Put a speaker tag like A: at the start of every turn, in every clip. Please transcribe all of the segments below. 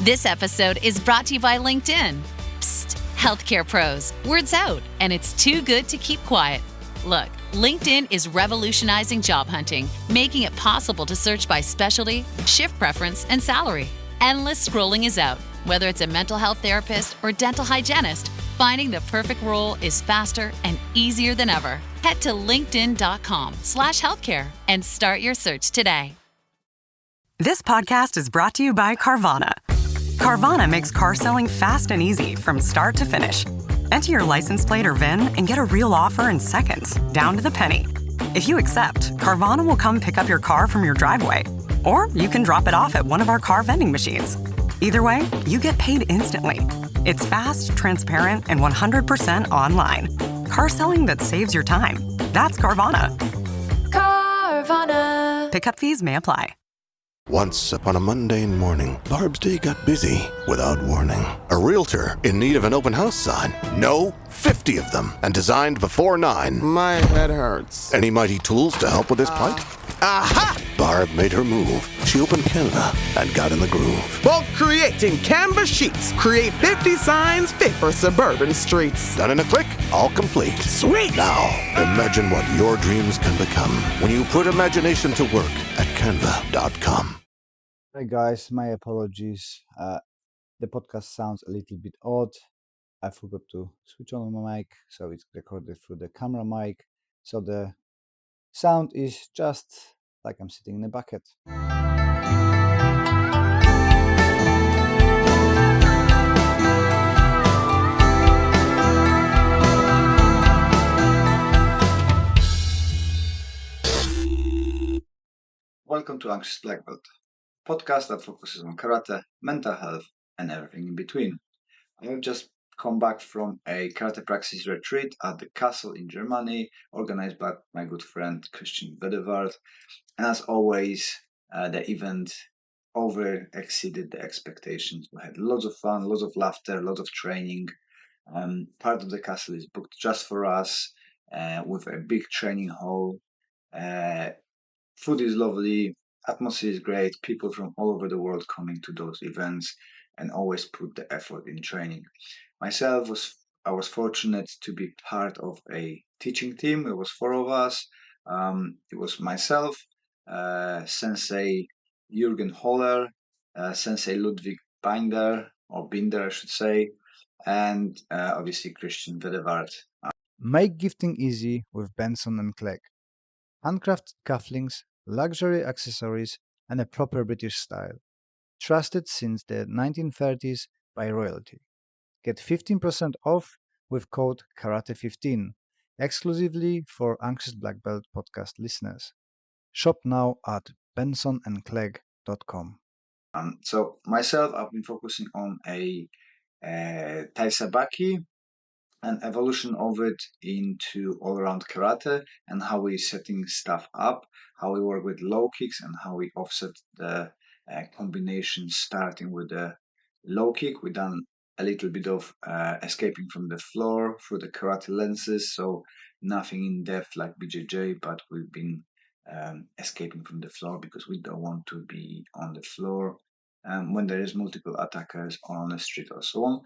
A: This episode is brought to you by LinkedIn. Psst, healthcare pros, word's out, and it's too good to keep quiet. Look, LinkedIn is revolutionizing job hunting, making it possible to search by specialty, shift preference, and salary. Endless scrolling is out. Whether it's a mental health therapist or dental hygienist, finding the perfect role is faster and easier than ever. Head to linkedin.com/healthcare and start your search today.
B: This podcast is brought to you by Carvana. Carvana makes car selling fast and easy from start to finish. Enter your license plate or VIN and get a real offer in seconds, down to the penny. If you accept, Carvana will come pick up your car from your driveway. Or you can drop it off at one of our car vending machines. Either way, you get paid instantly. It's fast, transparent, and 100% online. Car selling that saves your time. That's Carvana.
C: Carvana.
B: Pickup fees may apply.
D: Once upon a mundane morning, Barb's day got busy without warning. A realtor in need of an open house sign. No, 50 of them, and designed before 9.
E: My head hurts.
D: Any mighty tools to help with this plight? Aha! Barb made her move. She opened Canva and got in the groove.
E: Bulk creating Canva sheets. Create 50 signs fit for suburban streets.
D: Done in a click, all complete.
E: Sweet!
D: Now, imagine what your dreams can become when you put imagination to work at canva.com.
F: Hi guys, my apologies. The podcast sounds a little bit odd. I forgot to switch on my mic, so it's recorded through the camera mic. So the sound is just like I'm sitting in a bucket. Welcome to Anxious Black Belt, podcast that focuses on karate, mental health, and everything in between. I've just come back from a KaratePraxis retreat at the castle in Germany, organized by my good friend Christian Wedewardt. And as always, the event exceeded the expectations. We had lots of fun, lots of laughter, lots of training. Part of the castle is booked just for us, with a big training hall. Food is lovely, atmosphere is great, people from all over the world coming to those events and always put the effort in training. Myself, I was fortunate to be part of a teaching team. It was 4 of us. It was myself, Sensei Jürgen Holler, Sensei Ludwig Binder, or Binder I should say, and obviously Christian Wedewardt. Make gifting easy with Benson Clegg. Handcrafted cufflinks, luxury accessories, and a proper British style. Trusted since the 1930s by royalty. Get 15% off with code KARATE15, exclusively for Anxious Black Belt podcast listeners. Shop now at bensonandclegg.com. So myself, I've been focusing on a Tai Sabaki, an evolution of it into all-around karate, and how we're setting stuff up, how we work with low kicks, and how we offset the combination starting with the low kick. We've done a little bit of escaping from the floor through the karate lenses, so nothing in depth like BJJ, but we've been escaping from the floor because we don't want to be on the floor when there is multiple attackers on the street or so on.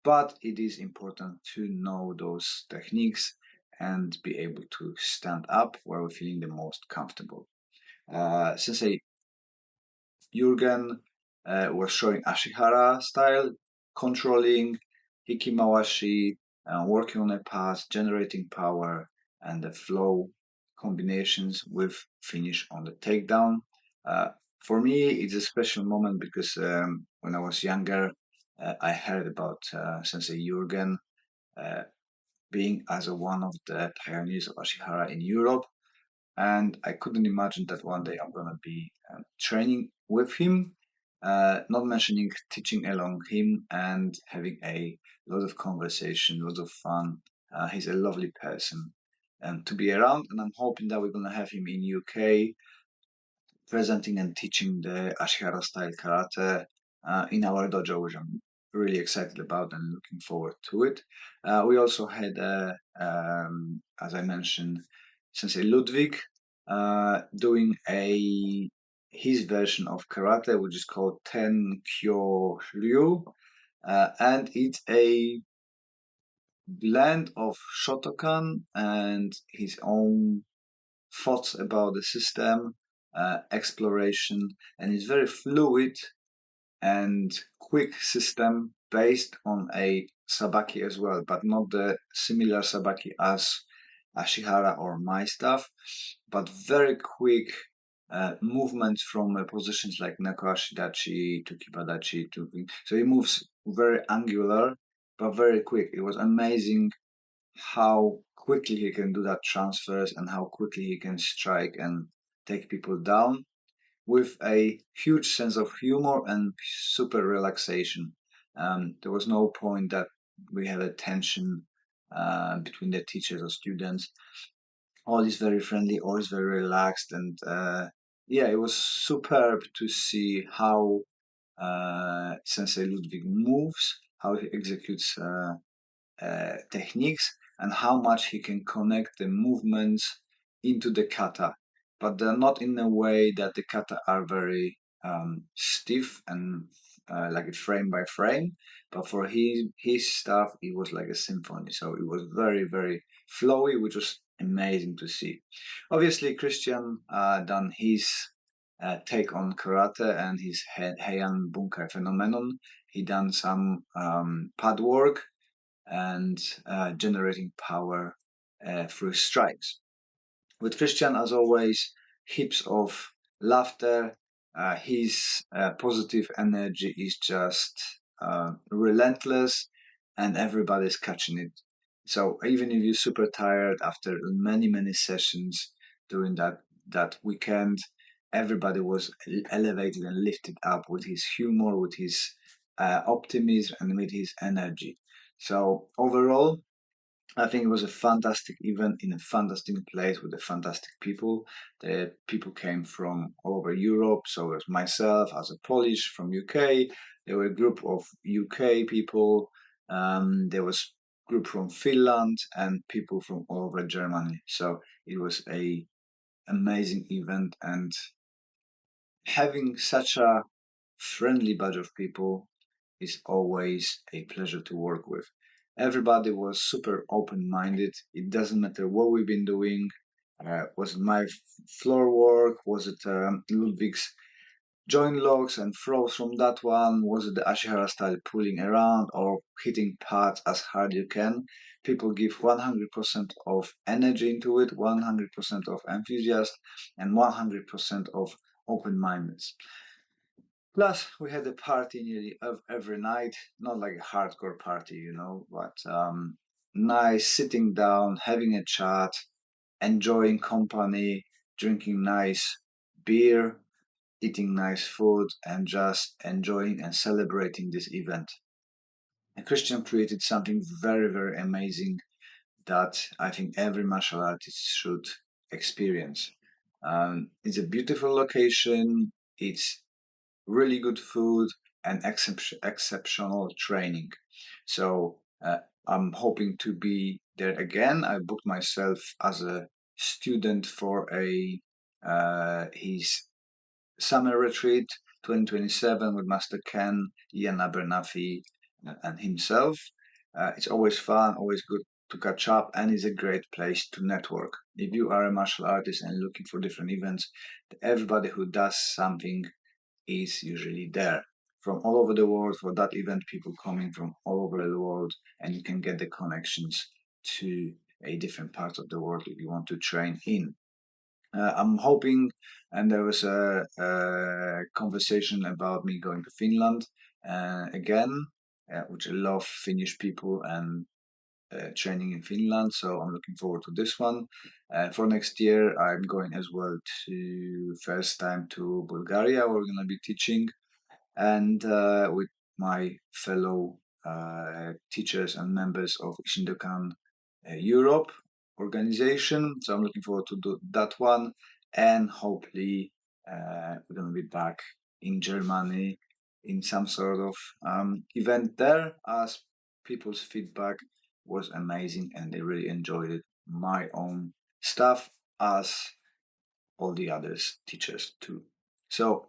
F: But it is important to know those techniques and be able to stand up where we're feeling the most comfortable. Sensei Jürgen was showing Ashihara style, controlling Hikimawashi, working on a pass, generating power, and the flow combinations with finish on the takedown. For me, it's a special moment because when I was younger, I heard about Sensei Jürgen being as one of the pioneers of Ashihara in Europe, and I couldn't imagine that one day I'm going to be training with him, not mentioning teaching along him and having a lot of conversation, lots of fun. He's a lovely person to be around, and I'm hoping that we're going to have him in UK presenting and teaching the Ashihara style karate in our dojo, which I'm really excited about and looking forward to it. We also had, as I mentioned, Sensei Ludwig doing a his version of karate, which is called Tenkyo Ryu, and it's a blend of Shotokan and his own thoughts about the system, exploration, and it's very fluid and quick system based on a sabaki as well, but not the similar sabaki as Ashihara or my stuff, but very quick movements from positions like Neko Ashidachi to Kibadachi to, so he moves very angular but very quick. It was amazing how quickly he can do that transfers and how quickly he can strike and take people down with a huge sense of humor and super relaxation. There was no point that we had a tension between the teachers or students. All is very friendly, all is very relaxed, and yeah, it was superb to see how Sensei Ludwig moves, how he executes techniques, and how much he can connect the movements into the kata, but they're not in a way that the kata are very stiff and like a frame by frame. But for his stuff, it was like a symphony. So it was very very flowy, which was amazing to see. Obviously, Christian done his take on karate and his Heian Bunkai phenomenon. He done some pad work and generating power through strikes. With Christian, as always, heaps of laughter. His positive energy is just relentless, and everybody's catching it. So even if you're super tired after many sessions during that weekend, everybody was elevated and lifted up with his humor, with his optimism, and with his energy. So overall, I think it was a fantastic event in a fantastic place with the fantastic people. The people came from all over Europe. So it was myself as a Polish from UK. There were a group of UK people. There was a group from Finland and people from all over Germany. So it was a amazing event, and having such a friendly bunch of people is always a pleasure to work with. Everybody was super open-minded. It doesn't matter what we've been doing. Was it my floor work? Was it Ludwig's joint locks and throws from that one? Was it the Ashihara style pulling around or hitting pads as hard you can? People give 100% of energy into it, 100% of enthusiasm, and 100% of open-mindedness. Plus, we had a party nearly every night, not like a hardcore party, but nice sitting down, having a chat, enjoying company, drinking nice beer, eating nice food, and just enjoying and celebrating this event. And Christian created something very, very amazing that I think every martial artist should experience. It's a beautiful location. It's really good food and exceptional training. So I'm hoping to be there again. I booked myself as a student for his summer retreat 2027 with Master Ken, Ian Abernathy, and himself. It's always fun, always good to catch up, and it's a great place to network. If you are a martial artist and looking for different events, everybody who does something is usually there from all over the world. For that event, people coming from all over the world, and you can get the connections to a different part of the world if you want to train in. I'm hoping, and there was a conversation about me going to Finland again, which I love Finnish people and training in Finland, so I'm looking forward to this one. For next year, I'm going as well to first time to Bulgaria. We're going to be teaching, and with my fellow teachers and members of Ishindokan Europe organization. So I'm looking forward to do that one, and hopefully we're going to be back in Germany in some sort of event there, as people's feedback was amazing and they really enjoyed it. My own stuff, as all the others teachers too. So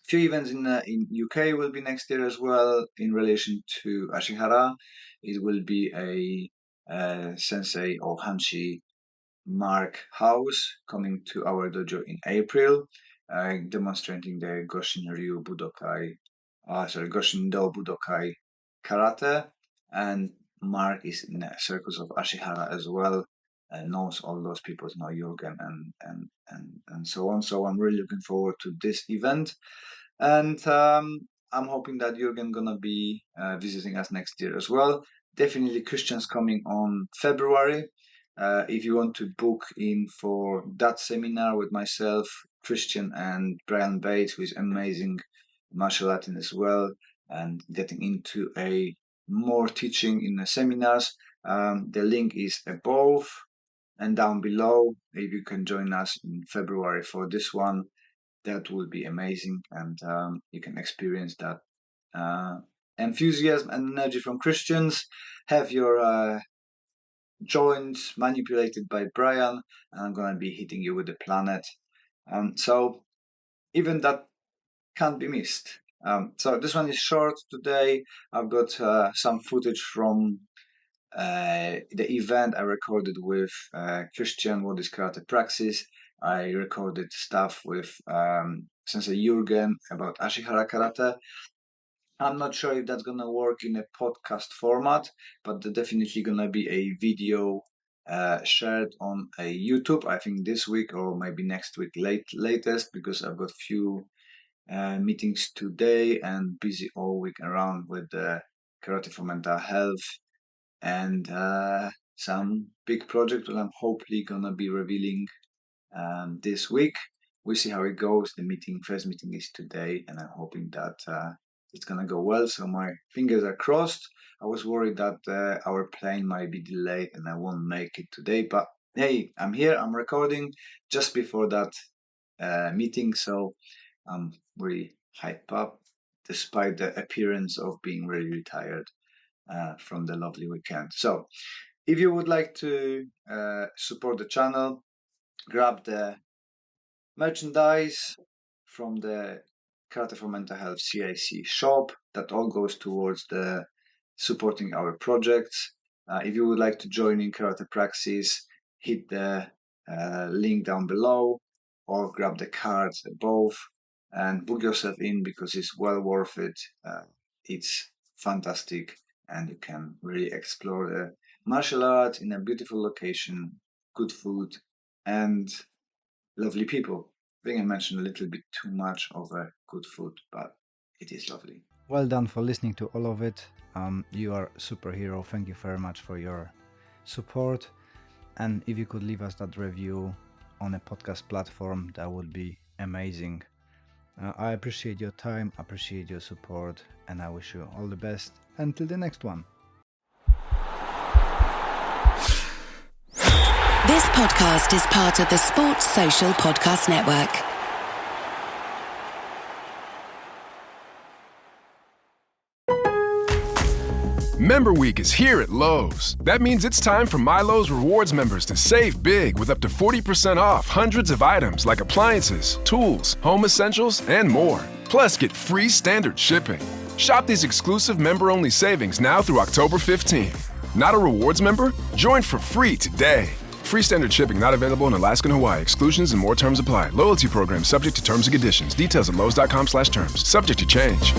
F: few events in UK will be next year as well. In relation to Ashihara, it will be a sensei of Hanshi, Mark House, coming to our dojo in April, demonstrating the Goshin-ryu Budokai, Goshin-do Budokai karate. And Mark is in the circles of Ashihara as well, knows all those people, know Jürgen and so on. So I'm really looking forward to this event. And I'm hoping that Jürgen gonna be visiting us next year as well. Definitely Christian's coming on February. If you want to book in for that seminar with myself, Christian, and Brian Bates, who is amazing martial artist as well, and getting into a more teaching in the seminars, the link is above and down below. If you can join us in February for this one, that would be amazing, and you can experience that enthusiasm and energy from Christians. Have your joints manipulated by Brian, and I'm gonna be hitting you with the planet. So even that can't be missed. So this one is short today. I've got some footage from the event I recorded with Christian, what is KaratePraxis. I recorded stuff with Sensei Jürgen about Ashihara Karate. I'm not sure if that's gonna work in a podcast format, but there's definitely gonna be a video shared on a YouTube, I think this week or maybe next week latest, because I've got few meetings today and busy all week around with the Karate for Mental Health and some big project that I'm hopefully gonna be revealing this week. We'll see how it goes. The first meeting is today, and I'm hoping that it's gonna go well. So my fingers are crossed. I was worried that our plane might be delayed and I won't make it today, but hey, I'm here. I'm recording just before that meeting, so I'm really hyped up, despite the appearance of being really tired from the lovely weekend. So if you would like to support the channel, grab the merchandise from the Karate for Mental Health CIC shop. That all goes towards the supporting our projects. If you would like to join in KaratePraxis, hit the link down below or grab the cards above and book yourself in, because it's well worth it. It's fantastic, and you can really explore the martial art in a beautiful location, good food, and lovely people. I think I mentioned a little bit too much of good food, but it is lovely.
C: Well done for listening to all of it. You are a superhero. Thank you very much for your support. And if you could leave us that review on a podcast platform, that would be amazing. I appreciate your time, appreciate your support, and I wish you all the best until the next one.
G: This podcast is part of the Sports Social Podcast Network.
H: Member Week is here at Lowe's. That means it's time for MyLowe's Rewards members to save big with up to 40% off hundreds of items like appliances, tools, home essentials, and more. Plus, get free standard shipping. Shop these exclusive member-only savings now through October 15th. Not a rewards member? Join for free today. Free standard shipping not available in Alaska and Hawaii. Exclusions and more terms apply. Loyalty program subject to terms and conditions. Details at lowes.com/terms. Subject to change.